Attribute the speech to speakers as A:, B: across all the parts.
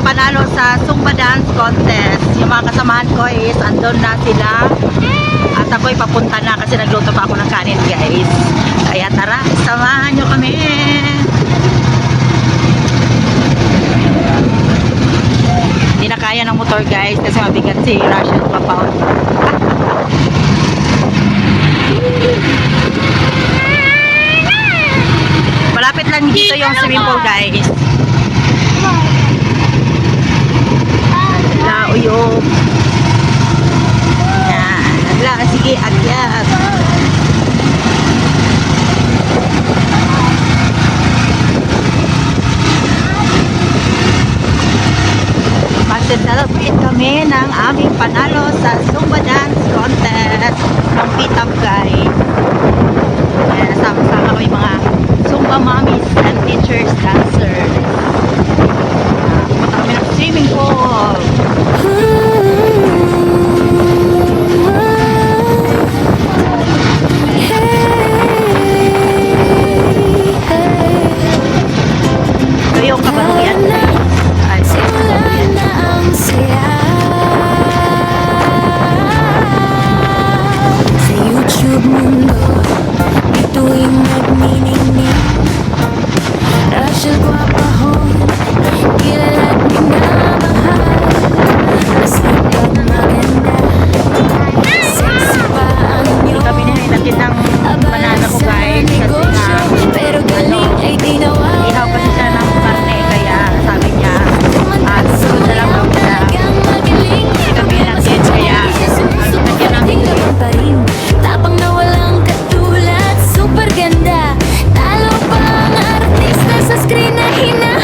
A: panalo sa Zumba Dance Contest. Yung mga kasamahan ko is andun na sila. At ako'y papunta na kasi nagluto pa ako ng kanin, guys. Kaya tara, samahan nyo kami. Hindi na kaya ng motor, guys, kasi mabigat si Russian Papaw. Malapit lang dito yung swimming pool, guys. Lauyog. Yan. Sige, akyat. Mag-celebrate kami ng aming panalo sa Zumba Dance Contest ng Pitap Guy. Kaya sama-sama kami mga Zumba mommies and teachers, dancers. Punta kami ng swimming pool. Ito yung kabaruyan. Ay, kabaruyan.
B: Sa YouTube mundo, ito'y nagniningning. Rachel Guapahon, kilala't minamahal. Masarap at maganda, sexy pa ang
A: Hindi kami
B: iyong
A: nahinatid ng banana ko,
B: sa
A: guys, kasi
B: negosyo. Pero galing ay di nawawala.
A: ihaw kasi siya ng karne, kaya sabi niya sunod na lang daw siya. Hindi kami natin, kaya nagyan namin
B: pa rin. Tapang na walang katulad, super ganda. Talo pa ang artista sa screen na hina.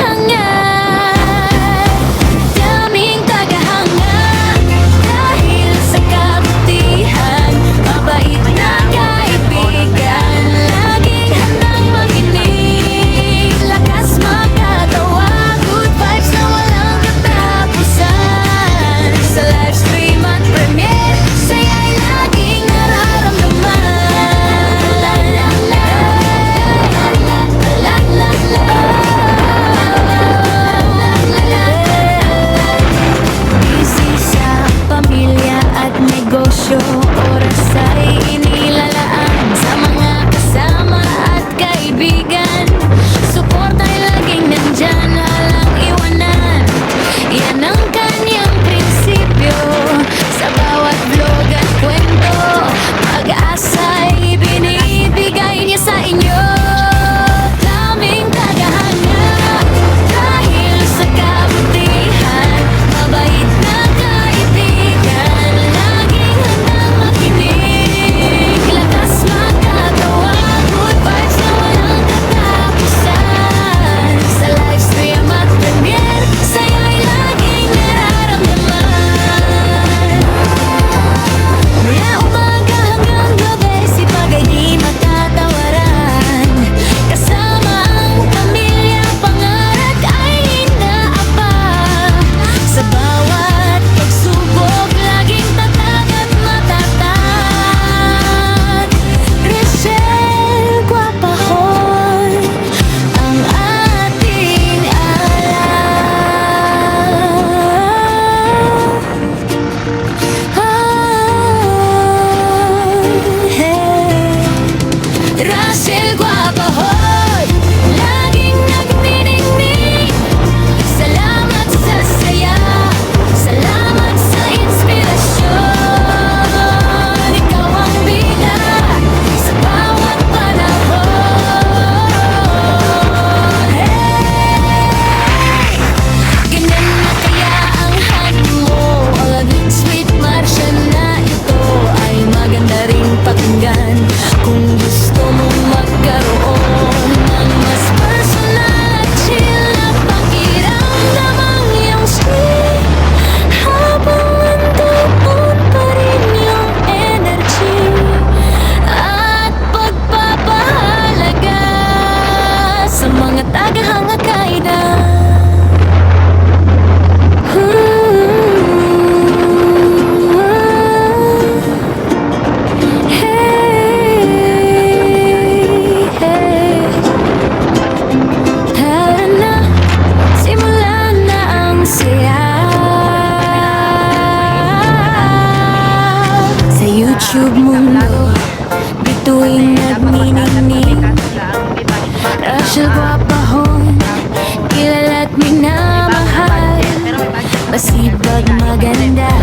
B: Masipag, maganda,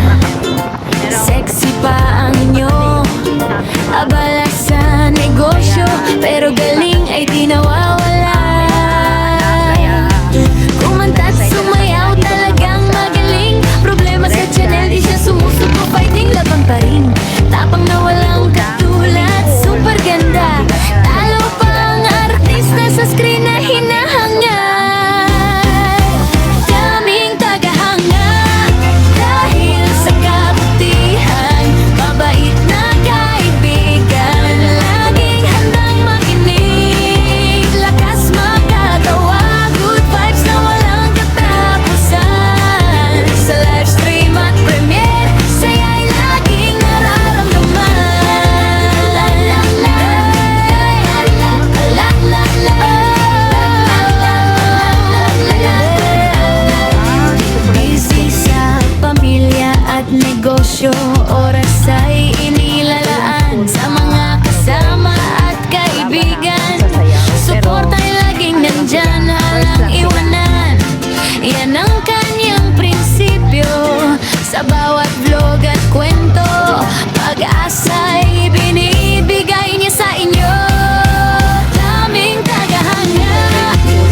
B: sexy pa ang inyo. Abala sa negosyo, pero galing ay di nawawala. Kumanta't sumayaw, talagang magaling. Problema sa channel, di siya sumusuko, fighting laban pa rin. Tapang na walang katulad, super ganda. Talo pa ang artista sa screen na hinahangad. Daming tagahanga dahil sa kabutihan. Mabait na kaibigan, laging handang makinig. Lakas makatawa, good vibes na walang katapusan. Sa live stream at premiere, saya'y laging nararamdaman. La la la, la la la la. Busy sa pamilya at negosyo, oras ay inilalaan sa mga kasama at kaibigan. Suporta ay laging nandyan, halang iwanan. Yan ang kanyang prinsipyo. Sa bawat vlog at kwento, pag-asa ay binibigay niya sa inyo. Daming tagahanga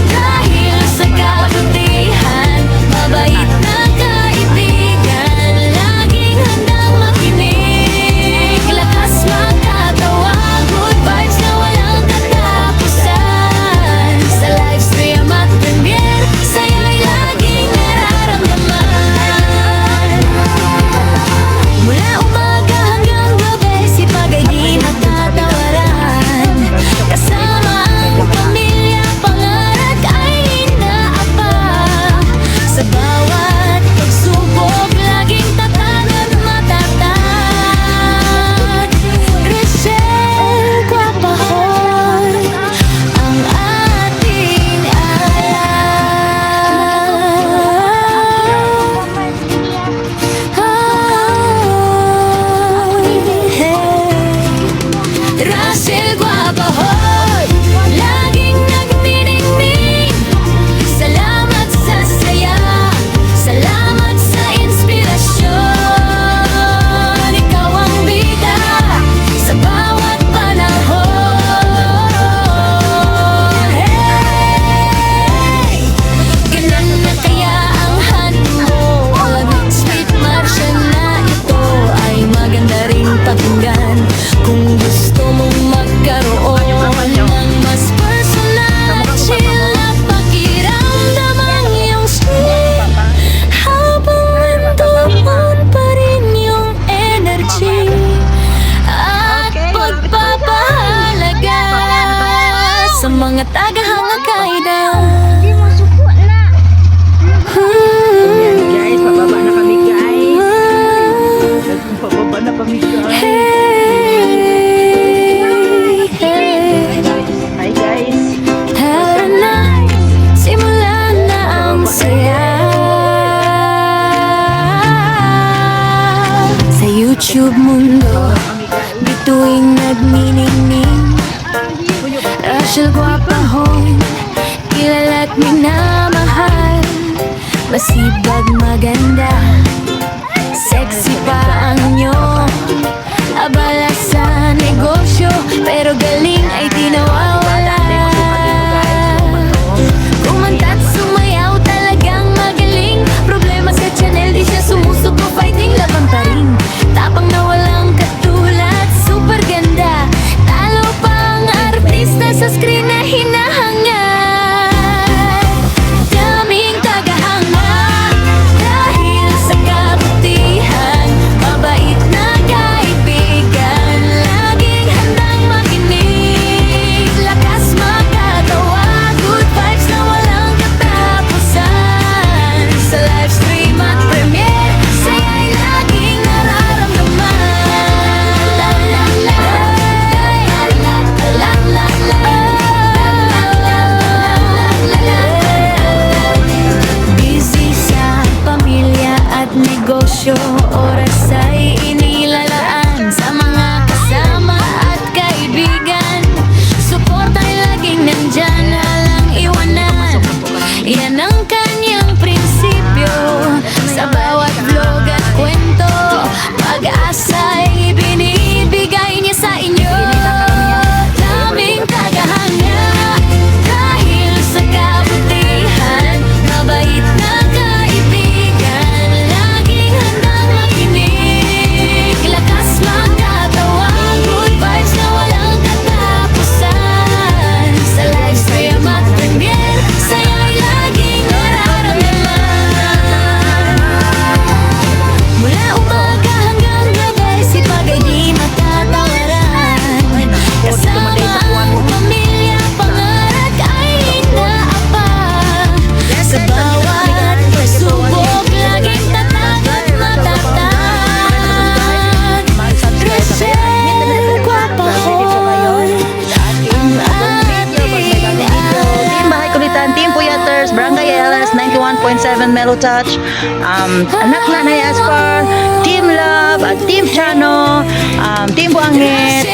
B: dahil sa kabutihan. Mabait na kaibigan, laging handang makinig. Lakas makatawa, good vibes na walang katapusan. Sa live stream at premiere, saya'y laging nararamdaman. Mula umaga hanggang gabi, sipag ay di natatawaran. Kasama ang pamilya, pangarap ay inaabang. Sa bawat pagsubok, laging tatag at matatag. Rachel Guapahon, ang ating Russell Guapahon, laging nagniningning. Salamat sa saya, salamat sa inspirasyon. Ikaw ang bida sa bawat panahon. Hey! Ganun na kaya ang handog, sweet Martian na ito ay maganda ring pakinggan. Kung gusto mong magkaroon ng mas personal at chill na pakiramdam ang iyong sweet, habang nandoon pa rin yung energy at pagpapahalaga sa mga tagahanga kaida.
A: Yan guys, pababa na kami guys. Pababa na kami guys. Hi guys.
B: Tara na, simulan na ang saya. Sa YouTube mundo, bituing nagniningning. Rachel Guapahon, kilala't minamahal. Masipag, maganda, sexy pa ang inyo. Abala sa negosyo, pero galing ay di nawawala. Kumanta't sumayaw, talagang magaling. Problema sa channel, di siya sumusuko, fighting laban pa rin. Tapang na walang katulad, super ganda. Talo pa ang artista sa screen na hinahangad. Daming tagahanga dahil sa kabutihan. Mabait na kaibigan, laging handang makinig. Lakas makatawa, good vibes na walang katapusan. Sa live stream at premiere, saya'y laging nararamdaman. La la la, la la la la. Busy sa pamilya at negosyo, oras ay inilalaan sa mga kasama at kaibigan. Suporta ay laging nandyan, halang iwanan. Yan ang kanyang prinsipyo. Sa
A: 91.7 Mellow Touch, Anak Nanay Aspar, Team Love, Team Chano, Team Buangit,